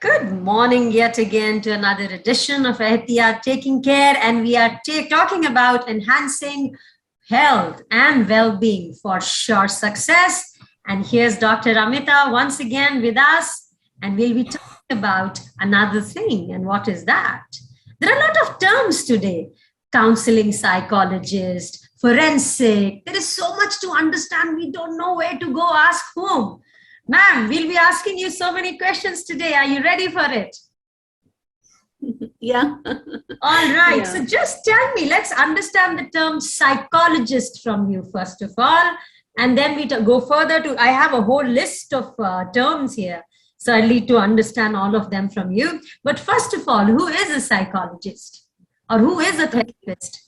Good morning yet again to another edition of Ahtiyaat Taking Care, and we are talking about enhancing health and well-being for sure success. And here's Dr. Amita once again with us, and we'll be talking about another thing. And what is that? There are a lot of terms today: counseling psychologist, forensic. There is so much to understand. We don't know where to go, ask whom. Ma'am, we'll be asking you so many questions today. Are you ready for it? Yeah. All right. Yeah. So just tell me, let's understand the term psychologist from you, first of all. And then we go further to, I have a whole list of terms here. So I need to understand all of them from you. But first of all, who is a psychologist or who is a therapist?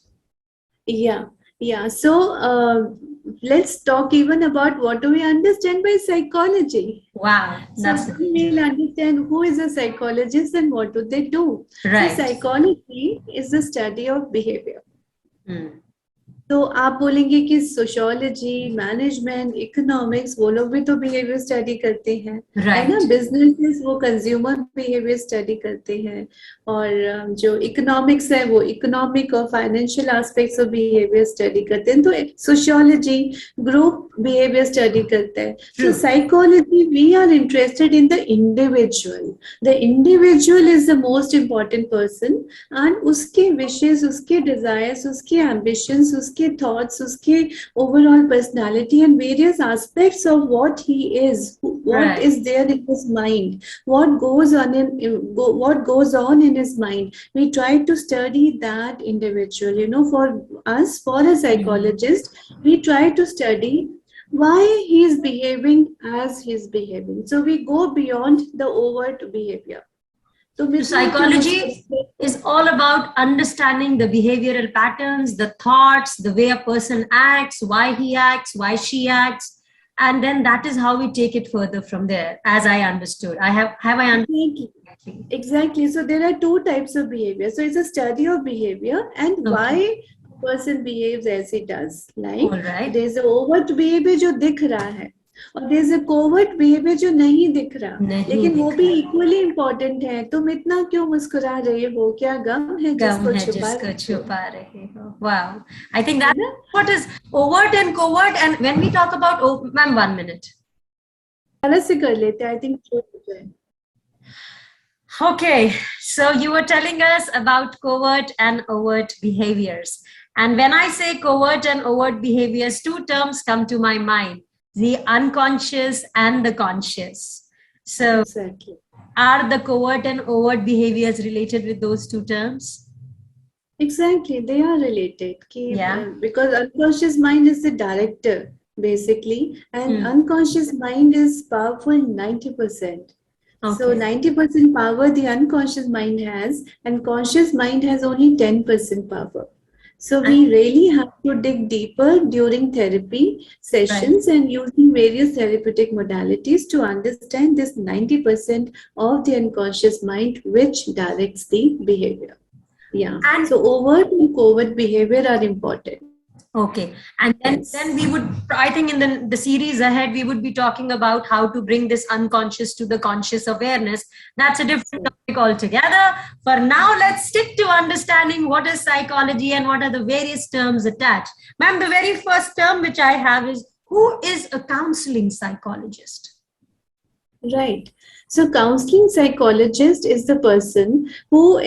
Yeah. So let's talk even about what do we understand by psychology. Wow. So we'll understand who is a psychologist and what do they do. Right. So psychology is the study of behavior. Hmm. तो आप बोलेंगे कि sociology, management, economics वो लोग भी तो behaviour study करते हैं, है ना? बिजनेसेस वो कंज्यूमर बिहेवियर स्टडी करते हैं, और जो इकोनॉमिक्स है वो इकोनॉमिक और financial aspects of behaviour study करते हैं. तो सोशियोलॉजी ग्रुप बिहेवियर स्टडी करता है. तो psychology we are interested in the individual. The individual is the most important person and उसके विशेस, उसके डिजायर्स, उसके एम्बिशंस, उसके thoughts, uske overall personality and various aspects of what he is, what is there in his mind, what goes on in his mind. We try to study that individual. For us, for a psychologist, we try to study why he is behaving as he is behaving. So we go beyond the overt behavior. So psychology is all about understanding the behavioral patterns, the thoughts, the way a person acts, why he acts, why she acts, and then that is how we take it further from there, as I understood. Have I understood? Exactly. So there are two types of behavior. So it's a study of behavior and why a person behaves as he does. Like there's an overt behavior जो दिख रहा है, और there's a covert behavior जो नहीं दिख रहा, लेकिन वो भी इक्वली इम्पोर्टेंट है. तुम इतना क्यों मुस्कुरा रहे हो? क्या गम है जिसको छुपा रहे हो? Wow, I think that what is overt and covert. And when we talk about, ma'am, 1 minute. से कर लेते हैं. I think. Okay, so you were telling us about covert and overt behaviors, and when I say covert and overt behaviors, two terms come to my mind: the unconscious and the conscious. So are the covert and overt behaviors related with those two terms? Exactly, they are related. Because unconscious mind is the director, basically, and unconscious mind is powerful 90%. So 90% power the unconscious mind has, and conscious mind has only 10% power. So we really have to dig deeper during therapy sessions and using various therapeutic modalities to understand this 90% of the unconscious mind which directs the behavior. Yeah. And so overt and covert behavior are important. Okay. And then we would, I think in the series ahead, we would be talking about how to bring this unconscious to the conscious awareness. That's a different topic altogether. For now, let's stick to understanding what is psychology and what are the various terms attached. Ma'am, the very first term which I have is, who is a counseling psychologist? Right. So counseling psychologist is the person who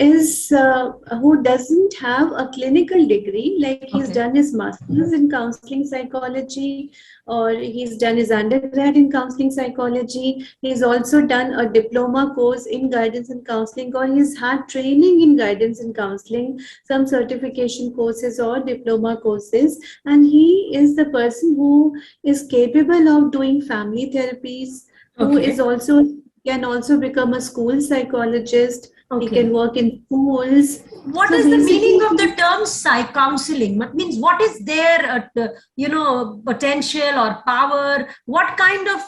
doesn't have a clinical degree, like he's done his master's in counseling psychology, or he's done his undergrad in counseling psychology. He's also done a diploma course in guidance and counseling, or he's had training in guidance and counseling, some certification courses or diploma courses, and he is the person who is capable of doing family therapies, who is also can also become a school psychologist. He can work in schools. What is the meaning of the term counseling? What means, what is their potential or power? What kind of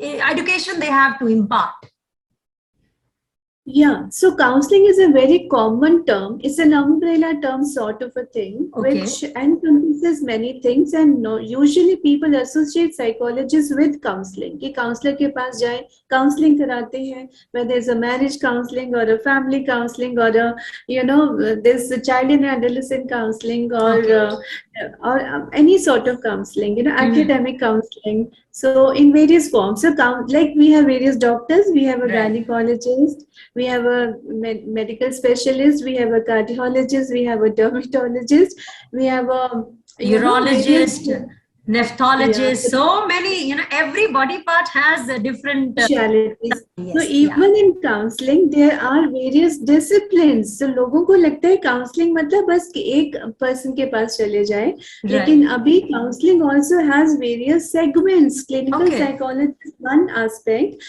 education they have to impart? Yeah, so counseling is a very common term. It's an umbrella term sort of a thing, Okay. which encompasses many things. And no, usually people associate psychologists with counseling. कि counselor के पास जाए, counseling कराते हैं, whether it's a marriage counseling or a family counseling or a, this child and adolescent counseling or any sort of counseling, academic counseling. So in various forms. So like we have various doctors, we have a gynecologist, we have a medical specialist, we have a cardiologist, we have a dermatologist, we have a urologist, nephrologist, yeah, so many, every body part has a different specialities. So yes, even in counseling there are various disciplines. So लोगों को लगता है counseling मतलब बस कि एक person के पास चले जाए, लेकिन अभी counseling also has various segments. Clinical psychologist is one aspect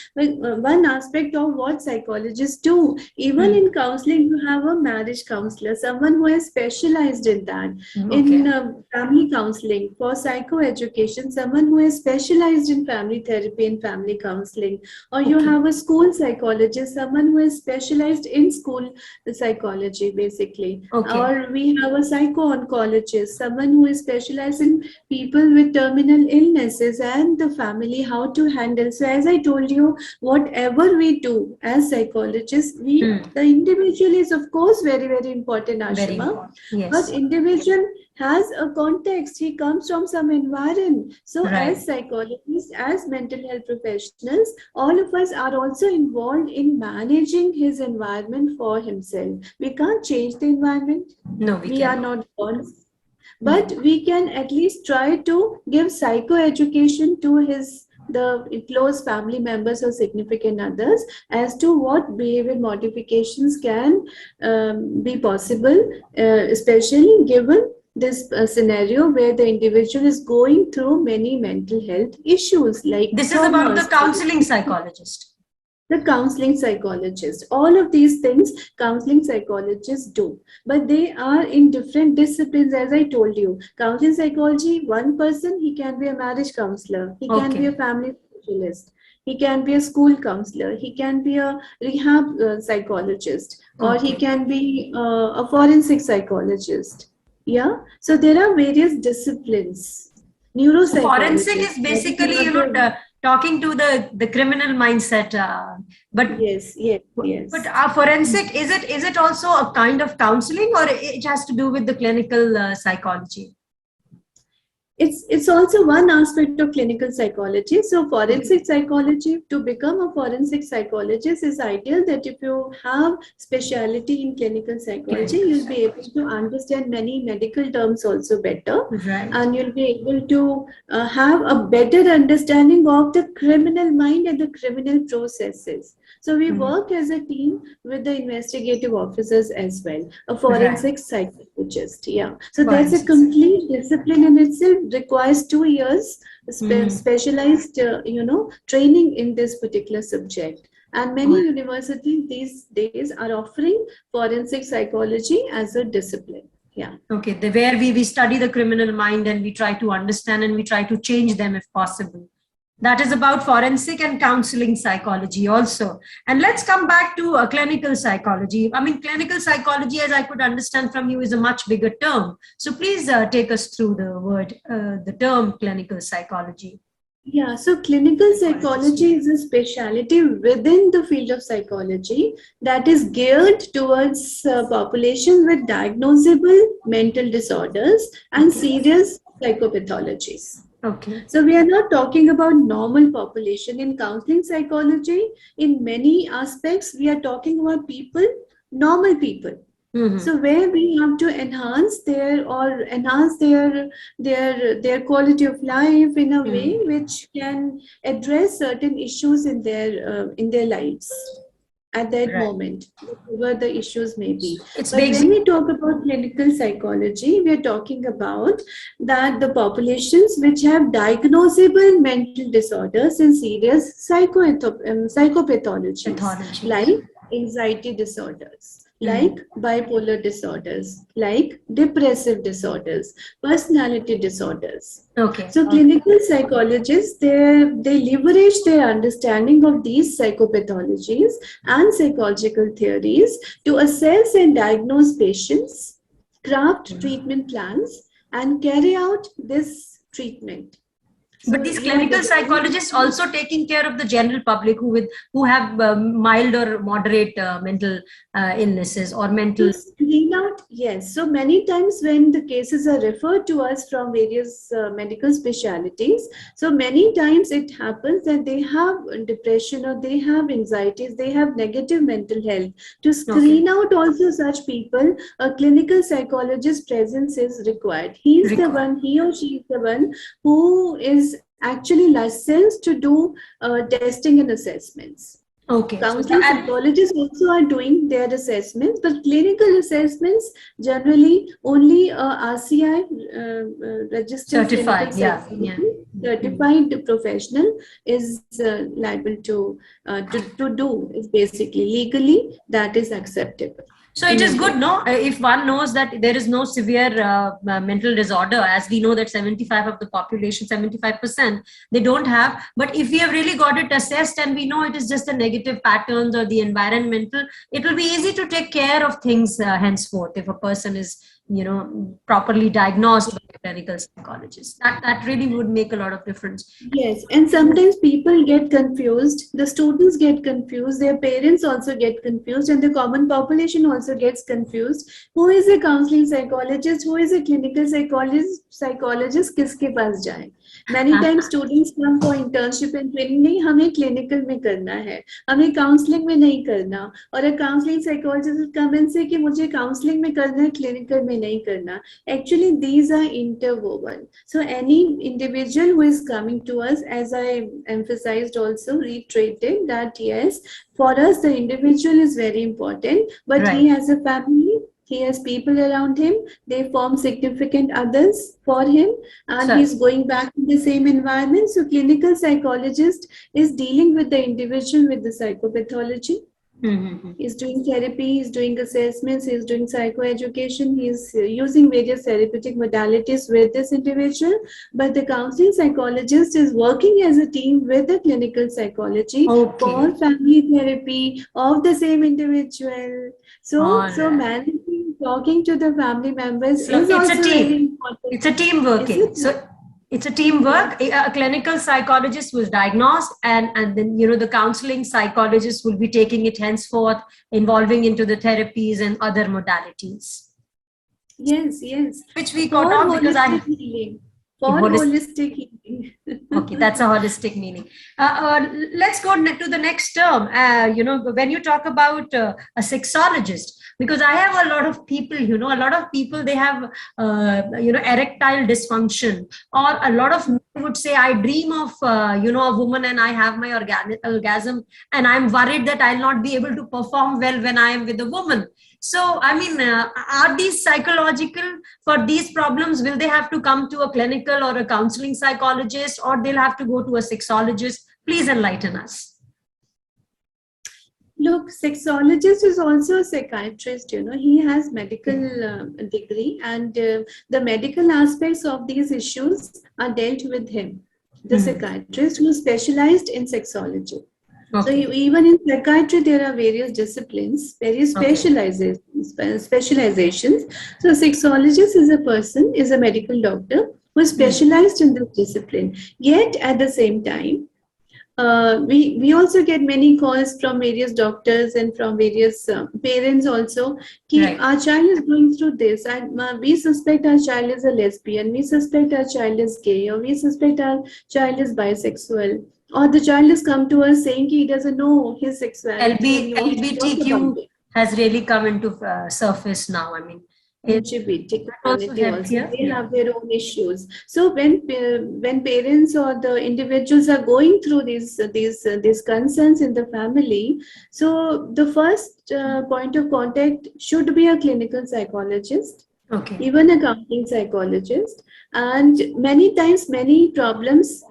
of what psychologists do. Even in counseling you have a marriage counselor, someone who is specialized in that. In family counseling, for psychoeducation, someone who is specialized in family therapy and family counseling. Or you have a school psychologist, someone who is specialized in school psychology, basically. Or we have a psycho-oncologist, someone who is specialized in people with terminal illnesses and the family, how to handle. So as I told you, whatever we do as psychologists, the individual is of course very, very important, Ashima. But individual has a context. He comes from some environment. So as psychologists, as mental health professionals, all of us are also involved in managing his environment for himself. We can't change the environment. No, we are not gods. But we can at least try to give psychoeducation to the close family members or significant others as to what behavior modifications can be possible, especially given this scenario where the individual is going through many mental health issues like this is about the counseling psychologist. The counseling psychologist. All of these things counseling psychologists do, but they are in different disciplines. As I told you, counseling psychology, one person, he can be a marriage counselor, he can be a family specialist, he can be a school counselor, he can be a rehab psychologist, or he can be a forensic psychologist. Yeah, so there are various disciplines. So forensic is basically, talking to the criminal mindset. But yes. But forensic, is it also a kind of counseling, or it has to do with the clinical psychology? It's also one aspect of clinical psychology. So forensic psychology, to become a forensic psychologist is ideal that if you have speciality in clinical psychology, you'll be able to understand many medical terms also better. And you'll be able to have a better understanding of the criminal mind and the criminal processes. So we work as a team with the investigative officers as well, a forensic psychologist. Yeah. So that's a complete discipline in itself, requires 2 years specialized, training in this particular subject. And many universities these days are offering forensic psychology as a discipline. Yeah. Okay. Where we study the criminal mind and we try to understand and we try to change them if possible. That is about forensic and counseling psychology also. And let's come back to clinical psychology. I mean, clinical psychology, as I could understand from you, is a much bigger term. So please take us through the term clinical psychology. Yeah, so clinical psychology is a specialty within the field of psychology that is geared towards population with diagnosable mental disorders and serious psychopathologies. Okay. So we are not talking about normal population. In counseling psychology, in many aspects, we are talking about people, normal people. So where we have to enhance their quality of life in a way which can address certain issues in their lives at that moment, whatever the issues may be. But when we talk about clinical psychology, we are talking about that the populations which have diagnosable mental disorders and serious psychopathologies, like anxiety disorders, like bipolar disorders, like depressive disorders, personality disorders. Okay. So clinical psychologists, they leverage their understanding of these psychopathologies and psychological theories to assess and diagnose patients, craft treatment plans, and carry out this treatment. But these clinical psychologists also taking care of the general public who have mild or moderate mental illnesses or mental. Screen out, yes. So many times when the cases are referred to us from various medical specialities, so many times it happens that they have depression or they have anxieties, they have negative mental health. To screen out also such people, a clinical psychologist presence is required. He or she is the one who is actually licensed to do testing and assessments. Okay. Counseling psychologists also are doing their assessments, but clinical assessments generally only RCI registered certified, certified professional is liable to do. Is basically legally that is acceptable. So it is good, no? If one knows that there is no severe mental disorder, as we know that 75% of the population, 75%, they don't have. But if we have really got it assessed and we know it is just the negative patterns or the environmental, it will be easy to take care of things henceforth if a person is, properly diagnosed by a clinical psychologist. That really would make a lot of difference. Yes, and sometimes people get confused, the students get confused, their parents also get confused, and the common population also gets confused. Who is a counseling psychologist? Who is a clinical psychologist? किसके पास जाए? Many times students come for internship and training. नहीं, हमें clinical में करना है, हमें counseling में नहीं करना. और a counseling psychologist will come and say कि मुझे counseling में करना है, clinical में नहीं करना. Actually, these are interwoven. So any individual who is coming to us, as I emphasized also, reiterated that yes, for us the individual is very important, but he has a family. He has people around him. They form significant others for him, and he's going back to the same environment. So clinical psychologist is dealing with the individual with the psychopathology. He's doing therapy, he's doing assessments, he's doing psychoeducation, he's using various therapeutic modalities with this individual. But the counseling psychologist is working as a team with the clinical psychology for family therapy of the same individual. So managing, talking to the family members is also very important. It's a team working. So it's a teamwork. A clinical psychologist was diagnosed, and then the counseling psychologist will be taking it henceforth, involving into the therapies and other modalities. Yes. Which we got on because holistic healing. Okay, that's a holistic meaning. Let's go to the next term. When you talk about a sexologist, because I have a lot of people, they have, erectile dysfunction, or a lot of men would say, I dream of, a woman and I have my orgasm, and I'm worried that I'll not be able to perform well when I am with a woman. So, I mean, are these psychological for these problems? Will they have to come to a clinical or a counseling psychologist, or they'll have to go to a sexologist? Please enlighten us. Look, sexologist is also a psychiatrist, he has medical degree, and the medical aspects of these issues are dealt with him, the psychiatrist who is specialized in sexology. So even in psychiatry, there are various disciplines, various specializations. So a sexologist is a medical doctor who is specialized in this discipline. Yet at the same time, we also get many calls from various doctors and from various parents also. Our child is going through this, and we suspect our child is a lesbian, we suspect our child is gay, or we suspect our child is bisexual. Or the child has come to us saying he doesn't know his sexuality. LGBTQ has really come into surface now. I mean, LGBT community also, they have their own issues. So when parents or the individuals are going through these concerns in the family, so the first point of contact should be a clinical psychologist, even a counseling psychologist. And many times, many problems,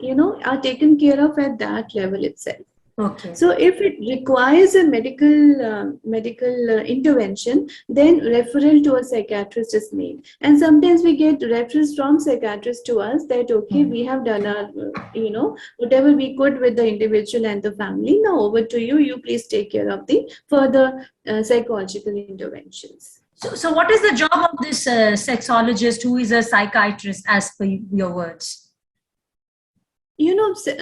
are taken care of at that level itself. Okay. So if it requires a medical intervention, then referral to a psychiatrist is made. And sometimes we get referrals from psychiatrists to us that, okay, we have done our, whatever we could with the individual and the family. Now over to you. You please take care of the further psychological interventions. So what is the job of this sexologist who is a psychiatrist, as per your words?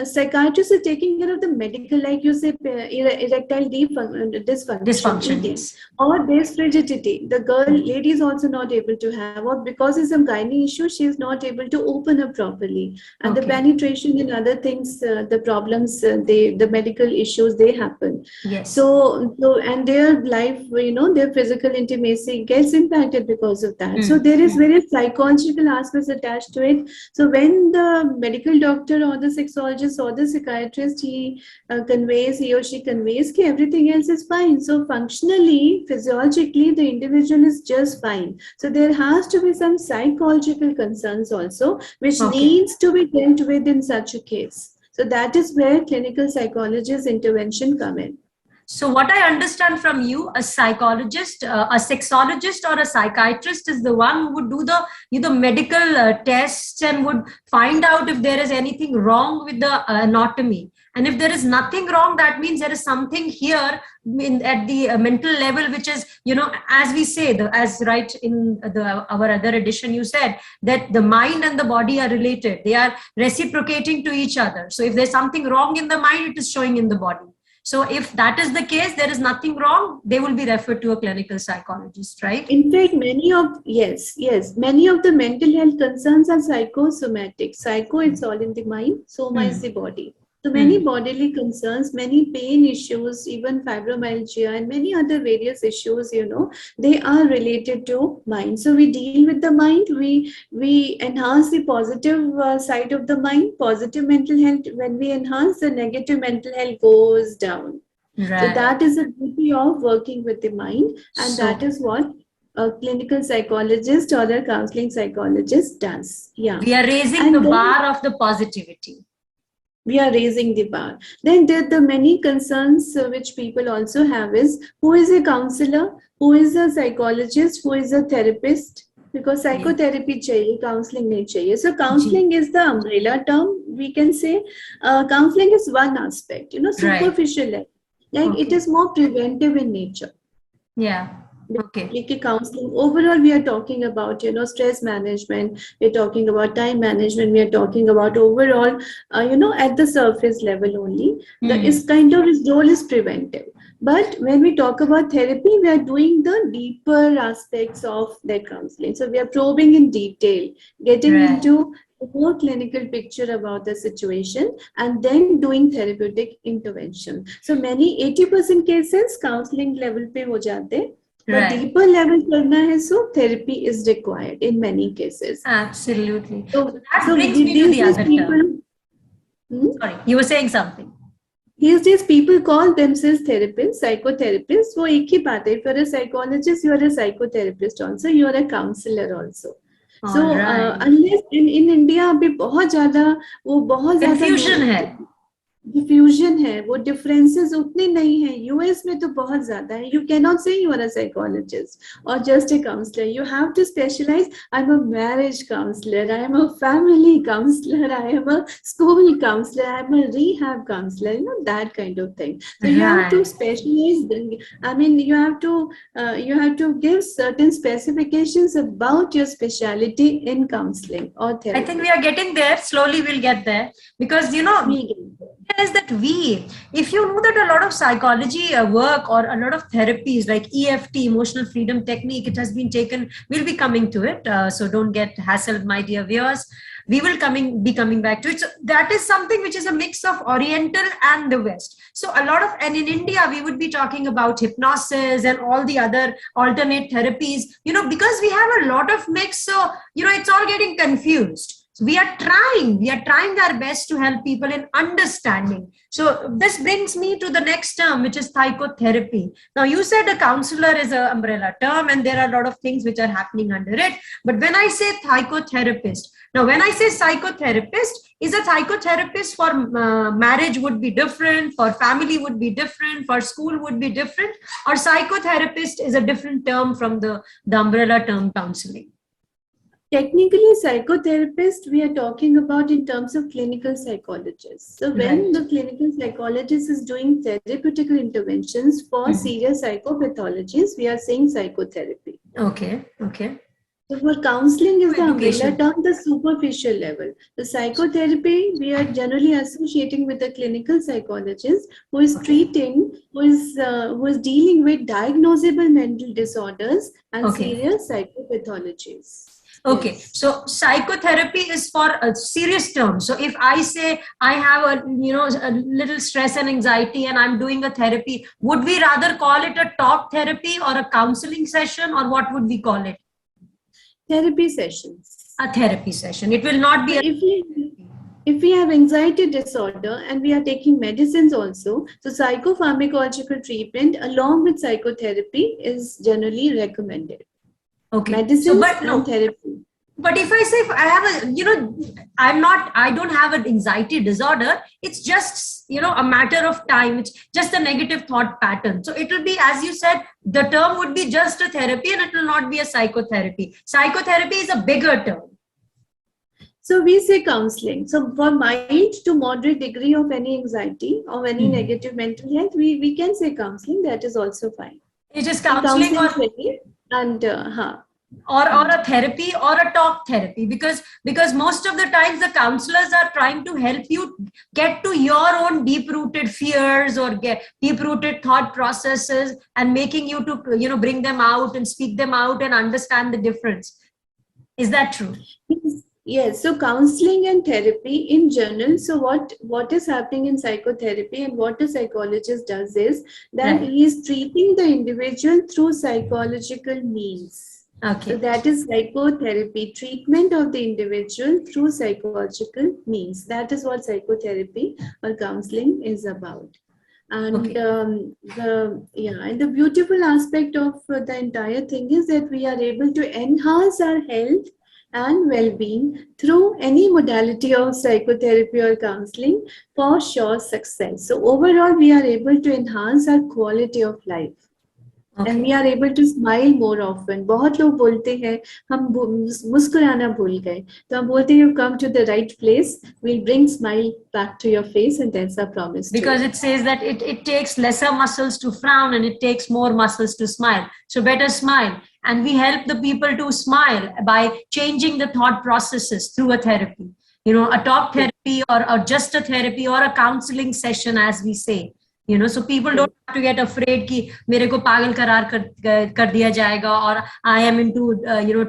Psychiatrists are taking care of the medical, like you say, erectile dysfunction, Yes. or there's frigidity. The lady is also not able to have, or because of some gynae issue, she is not able to open up properly. And the penetration and other things, the problems, the medical issues, they happen. Yes. So and their life, their physical intimacy gets impacted because of that. So there is various psychological aspects attached to it. So when the medical doctor or the sexologist or the psychiatrist, he or she conveys that everything else is fine. So functionally, physiologically, the individual is just fine. So there has to be some psychological concerns also, which needs to be dealt with in such a case. So that is where clinical psychologist intervention come in. So what I understand from you, a psychologist, a sexologist or a psychiatrist is the one who would do the medical tests and would find out if there is anything wrong with the anatomy. And if there is nothing wrong, that means there is something here at the mental level, which is, as we say, as right in our other edition, you said that the mind and the body are related. They are reciprocating to each other. So if there's something wrong in the mind, it is showing in the body. So if that is the case, there is nothing wrong, they will be referred to a clinical psychologist, right? In fact, many of the mental health concerns are psychosomatic. Psycho, it's all in the mind, soma is the body. So many bodily concerns, many pain issues, even fibromyalgia and many other various issues, they are related to mind. So we deal with the mind, we enhance the positive side of the mind, positive mental health. When we enhance, the negative mental health goes down. Right. So that is the beauty of working with the mind, and that is what a clinical psychologist or a counseling psychologist does. Yeah. We are raising the bar of the positivity. We are raising the bar. Then there are the many concerns which people also have is, who is a counselor, who is a psychologist, who is a therapist, because psychotherapy chahiye, counseling nahi chahiye. So counseling is the umbrella term, we can say. Counseling is one aspect, superficial. Like it is more preventive in nature. Yeah. Okay. Counseling, overall, we are talking about, stress management, we're talking about time management, we are talking about overall, at the surface level only. His role is preventive. But when we talk about therapy, we are doing the deeper aspects of that counseling. So we are probing in detail, getting into a more clinical picture about the situation, and then doing therapeutic intervention. So many 80% cases counseling level pe ho jate. But deeper level karna hai, so therapy is required in many cases. Absolutely. So that brings me to the other term. Sorry, you were saying something. These days, people call themselves therapists, psychotherapists. वो एक ही बात है. If you're a psychologist, you are a psychotherapist also. You are a counselor also. So unless in India अभी बहुत ज़्यादा confusion है. Diffusion है, वो डिफरेंसेस उतने नहीं है. यूएस में तो बहुत ज्यादा है. You can not say you are a psychologist or just a counsellor. You have to specialise. I am a marriage counsellor, I am a family counsellor, I am a school counsellor, I am a rehab counselor, that kind of thing. So you have to specialize. I mean, you have to give certain specifications about your specialty in counseling or therapy. I think we are getting there. Slowly we'll get there, because is that if you know that a lot of psychology work or a lot of therapies like EFT, emotional freedom technique, it has been taken. We'll be coming to it, so don't get hassled, my dear viewers. We will be coming back to it. So that is something which is a mix of Oriental and the West. So and in India, we would be talking about hypnosis and all the other alternate therapies, because we have a lot of mix. So, it's all getting confused. So we are trying our best to help people in understanding. So this brings me to the next term, which is psychotherapy. Now, you said a counselor is an umbrella term, and there are a lot of things which are happening under it. But when I say psychotherapist, now when I say psychotherapist, is a psychotherapist for marriage would be different, for family would be different, for school would be different, or psychotherapist is a different term from the umbrella term counseling? Technically, psychotherapist, we are talking about in terms of clinical psychologists. So when the clinical psychologist is doing therapeutical interventions for serious psychopathologies, we are saying psychotherapy. Okay. So for counseling is the umbrella term, the superficial level. The psychotherapy, we are generally associating with the clinical psychologist who is treating, who is dealing with diagnosable mental disorders and serious psychopathologies. Okay, so psychotherapy is for a serious term. So if I say I have a little stress and anxiety and I'm doing a therapy, would we rather call it a talk therapy or a counseling session, or what would we call it? Therapy sessions. A therapy session. It will not be. If we have anxiety disorder and we are taking medicines also, so psychopharmacological treatment along with psychotherapy is generally recommended. Okay. Medicines and therapy. But if I say I have I don't have an anxiety disorder, it's just, a matter of time. It's just a negative thought pattern. So it will be, as you said, the term would be just a therapy and it will not be a psychotherapy. Psychotherapy is a bigger term. So we say counseling. So for mild to moderate degree of any anxiety or any negative mental health, we can say counseling. That is also fine. It is counseling or a therapy or a talk therapy, because most of the times the counselors are trying to help you get to your own deep-rooted fears or get deep-rooted thought processes and making you to bring them out and speak them out and understand the difference. Is that true? Yes, so counseling and therapy in general. So what is happening in psychotherapy and what a psychologist does is that he is treating the individual through psychological means. Okay. So that is psychotherapy, treatment of the individual through psychological means. That is what psychotherapy or counseling is about. And the beautiful aspect of the entire thing is that we are able to enhance our health and well-being through any modality of psychotherapy or counseling for sure success. So overall, we are able to enhance our quality of life. And we are able to smile more often. बहुत लोग बोलते हैं हम मुस्कुराना भूल गए, तो हम बोलते हैं you come to the right place, we'll bring smile back to your face, and that's our promise. Because it says that it takes lesser muscles to frown and it takes more muscles to smile. So better smile. And we help the people to smile by changing the thought processes through a therapy. A talk therapy or just a therapy or a counseling session, as we say. So people don't have to get afraid कि मेरे को पागल कर दिया जाएगा, or I am into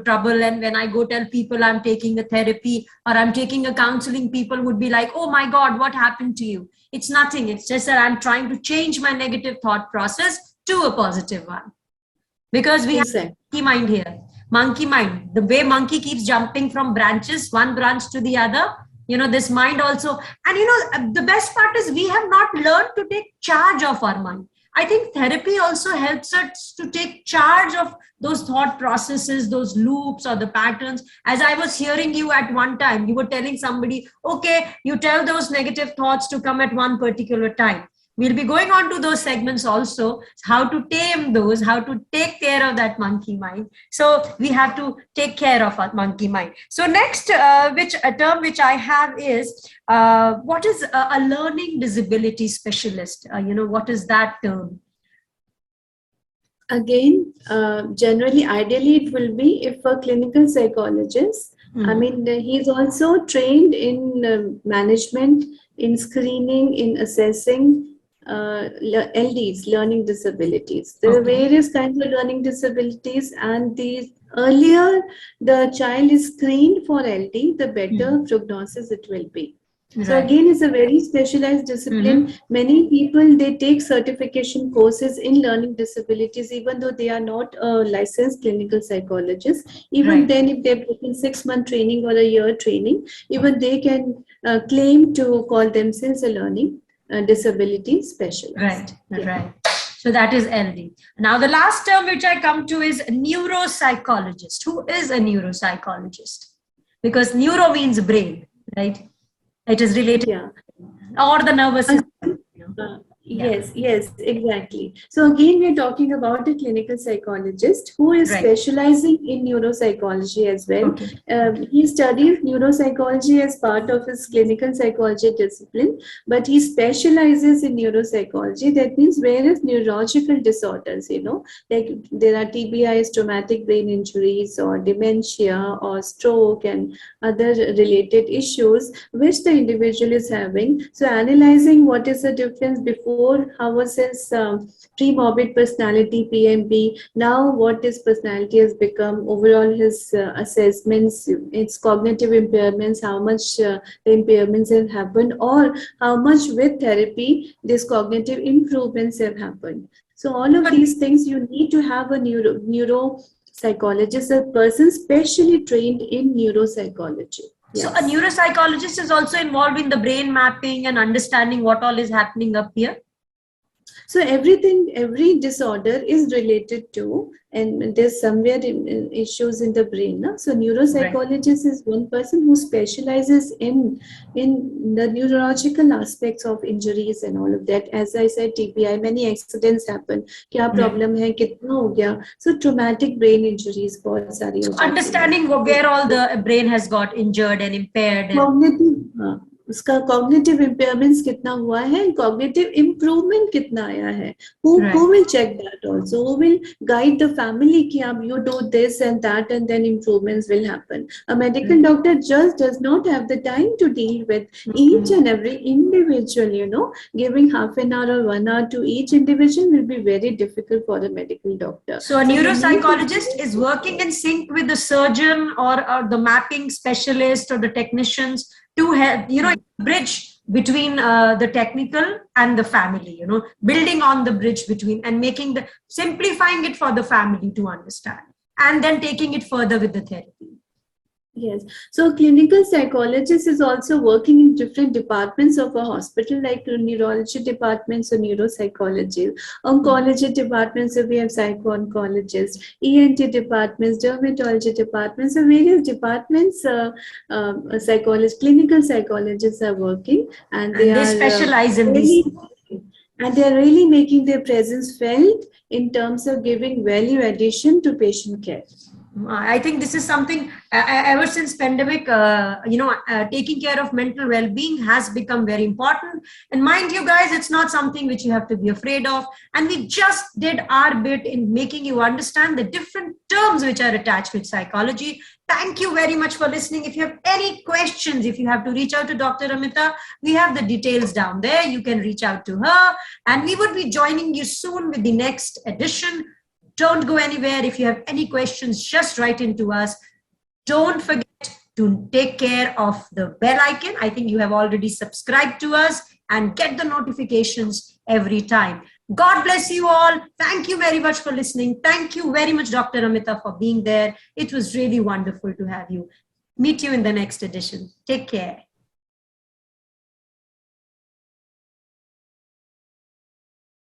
trouble, and when I go tell people I'm taking a therapy or I'm taking a counseling, people would be like, oh my God, what happened to you? It's nothing. It's just that I'm trying to change my negative thought process to a positive one. Because we have monkey mind here. Monkey mind. The way monkey keeps jumping from branches, one branch to the other, this mind also. And the best part is we have not learned to take charge of our mind. I think therapy also helps us to take charge of those thought processes, those loops or the patterns. As I was hearing you at one time, you were telling somebody, okay, you tell those negative thoughts to come at one particular time. We'll be going on to those segments also, how to tame those, how to take care of that monkey mind. So we have to take care of our monkey mind. So next, a term which I have is, what is a learning disability specialist? What is that term? Again, generally, ideally, it will be if a clinical psychologist, I mean, he's also trained in management, in screening, in assessing LDs, learning disabilities. There are various kinds of learning disabilities, and the earlier the child is screened for LD, the better prognosis it will be. So again, it's a very specialized discipline. Many people, they take certification courses in learning disabilities, even though they are not a licensed clinical psychologist. Even then, if they've taken 6-month training or a year training, even they can claim to call themselves a learning disability specialist. Right. So that is LD. Now, the last term which I come to is neuropsychologist. Who is a neuropsychologist? Because neuro means brain, right? It is related, or the nervous system. Yes, exactly. So again, we're talking about a clinical psychologist who is specializing in neuropsychology as well. He studies neuropsychology as part of his clinical psychology discipline, but he specializes in neuropsychology. That means various neurological disorders, like there are TBIs, traumatic brain injuries, or dementia, or stroke, and other related issues which the individual is having. So analyzing what is the difference before, how was his pre-morbid personality, PMP, now what his personality has become, overall his assessments, its cognitive impairments, how much the impairments have happened, or how much with therapy these cognitive improvements have happened. So all of these things, you need to have a neuropsychologist, a person specially trained in neuropsychology. So a neuropsychologist is also involved in the brain mapping and understanding what all is happening up here. So every disorder is related to, and there's somewhere issues in the brain. No? So neuropsychologist is one person who specializes in the neurological aspects of injuries and all of that. As I said, TBI, many accidents happen. Kya problem hai, kitna ho gaya? So traumatic brain injuries, bahut sari ho jati hai. Understanding where all the brain has got injured and impaired. उसका cognitive impairments कितना हुआ है, cognitive improvement कितना आया है. Who will check that also? Who will guide the family कि आप you do this and that and then improvements will happen? A medical doctor just does not have the time to deal with each and every individual. Giving half an hour or 1 hour to each individual will be very difficult for a medical doctor. So a neuropsychologist is working in sync with the surgeon or the mapping specialist or the technicians to help, bridge between the technical and the family, building on the bridge between and simplifying it for the family to understand and then taking it further with the therapy. Yes. So clinical psychologist is also working in different departments of a hospital, like neurology departments or neuropsychology, oncology departments, so we have psycho-oncologists, ENT departments, dermatology departments, so various departments, clinical psychologists are working, and they specialize in these. And they are really making their presence felt in terms of giving value addition to patient care. I think this is something ever since pandemic, taking care of mental well-being has become very important. And mind you guys, it's not something which you have to be afraid of. And we just did our bit in making you understand the different terms which are attached with psychology. Thank you very much for listening. If you have any questions, if you have to reach out to Dr. Amita, we have the details down there. You can reach out to her. And we would be joining you soon with the next edition. Don't go anywhere. If you have any questions, just write into us. Don't forget to take care of the bell icon. I think you have already subscribed to us and get the notifications every time. God bless you all. Thank you very much for listening. Thank you very much, Dr. Amita, for being there. It was really wonderful to have you. Meet you in the next edition. Take care.